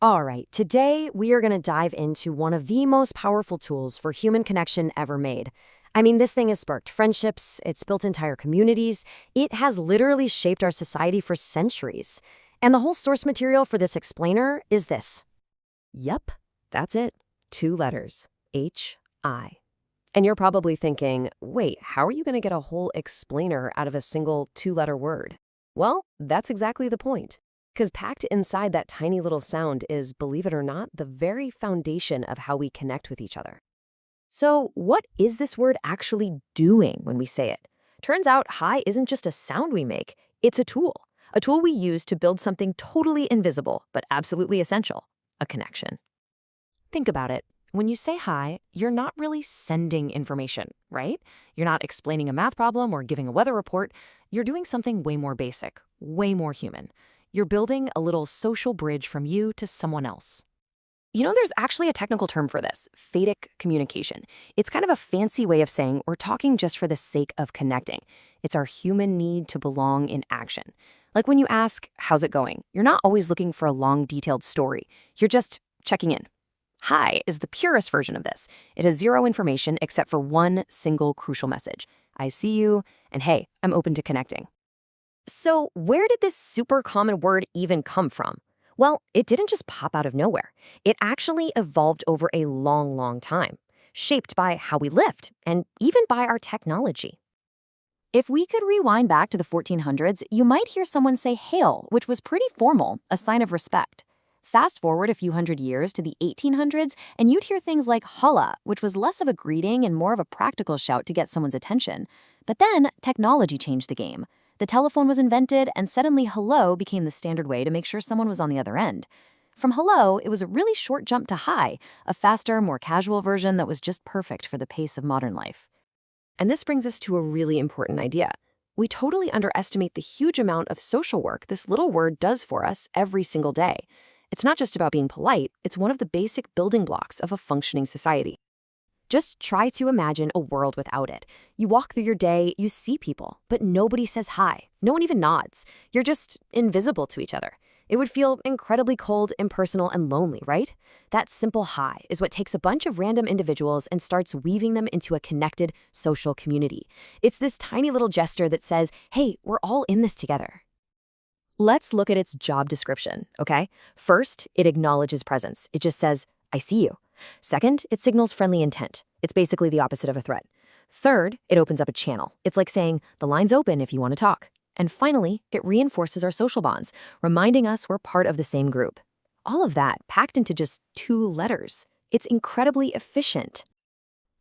All right, today we are going to dive into one of the most powerful tools for human connection ever made. I mean, this thing has sparked friendships, it's built entire communities, it has literally shaped our society for centuries. And the whole source material for this explainer is this. Yep, that's it. 2 letters. H-I. And you're probably thinking, wait, how are you going to get a whole explainer out of a single 2-letter word? Well, that's exactly the point. Because packed inside that tiny little sound is, believe it or not, the very foundation of how we connect with each other. So what is this word actually doing when we say it? Turns out hi isn't just a sound we make, it's a tool. A tool we use to build something totally invisible, but absolutely essential, a connection. Think about it. When you say hi, you're not really sending information, right? You're not explaining a math problem or giving a weather report. You're doing something way more basic, way more human. You're building a little social bridge from you to someone else. You know, there's actually a technical term for this, phatic communication. It's kind of a fancy way of saying we're talking just for the sake of connecting. It's our human need to belong in action. Like when you ask, how's it going? You're not always looking for a long, detailed story. You're just checking in. Hi is the purest version of this. It has zero information except for one single crucial message. I see you, and hey, I'm open to connecting. So where did this super common word even come from? Well, it didn't just pop out of nowhere. It actually evolved over a long, long time, shaped by how we lived and even by our technology. If we could rewind back to the 1400s, you might hear someone say hail, which was pretty formal, a sign of respect. Fast forward a few hundred years to the 1800s, and you'd hear things like holla, which was less of a greeting and more of a practical shout to get someone's attention. But then technology changed the game. The telephone was invented, and suddenly hello became the standard way to make sure someone was on the other end. From hello, it was a really short jump to hi, a faster, more casual version that was just perfect for the pace of modern life. And this brings us to a really important idea. We totally underestimate the huge amount of social work this little word does for us every single day. It's not just about being polite, it's one of the basic building blocks of a functioning society. Just try to imagine a world without it. You walk through your day, you see people, but nobody says hi. No one even nods. You're just invisible to each other. It would feel incredibly cold, impersonal, and lonely, right? That simple hi is what takes a bunch of random individuals and starts weaving them into a connected social community. It's this tiny little gesture that says, hey, we're all in this together. Let's look at its job description, okay? First, it acknowledges presence. It just says, I see you. Second, it signals friendly intent. It's basically the opposite of a threat. Third, it opens up a channel. It's like saying, the line's open if you want to talk. And finally, it reinforces our social bonds, reminding us we're part of the same group. All of that packed into just 2 letters. It's incredibly efficient.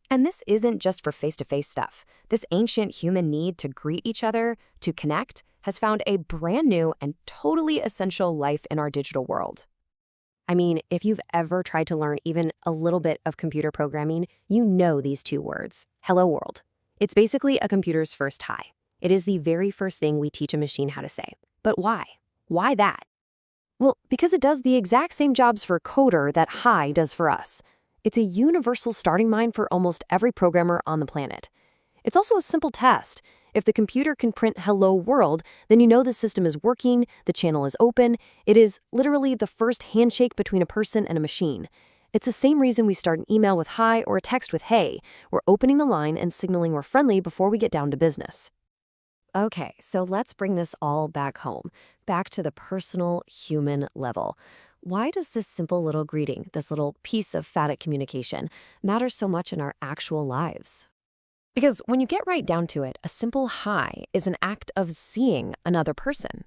And this isn't just for face-to-face stuff. This ancient human need to greet each other, to connect, has found a brand new and totally essential life in our digital world. I mean, if you've ever tried to learn even a little bit of computer programming, you know these 2 words, hello world. It's basically a computer's first hi. It is the very first thing we teach a machine how to say. But why? Why that? Well, because it does the exact same jobs for a coder that hi does for us. It's a universal starting line for almost every programmer on the planet. It's also a simple test. If the computer can print hello world, then you know the system is working, the channel is open. It is literally the first handshake between a person and a machine. It's the same reason we start an email with hi or a text with hey. We're opening the line and signaling we're friendly before we get down to business. Okay, so let's bring this all back home, back to the personal human level. Why does this simple little greeting, this little piece of phatic communication, matter so much in our actual lives? Because when you get right down to it, a simple hi is an act of seeing another person.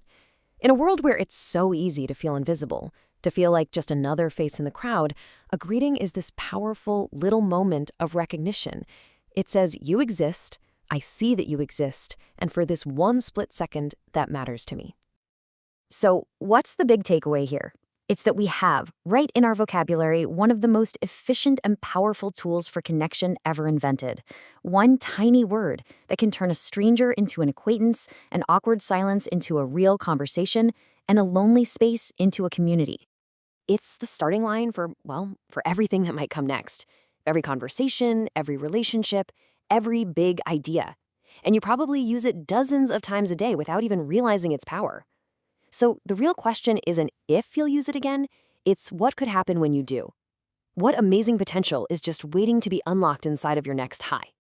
In a world where it's so easy to feel invisible, to feel like just another face in the crowd, a greeting is this powerful little moment of recognition. It says, you exist, I see that you exist, and for this one split second, that matters to me. So what's the big takeaway here? It's that we have, right in our vocabulary, one of the most efficient and powerful tools for connection ever invented. One tiny word that can turn a stranger into an acquaintance, an awkward silence into a real conversation, and a lonely space into a community. It's the starting line for everything that might come next. Every conversation, every relationship, every big idea. And you probably use it dozens of times a day without even realizing its power. So the real question isn't if you'll use it again, It's what could happen when you do. What amazing potential is just waiting to be unlocked inside of your next high.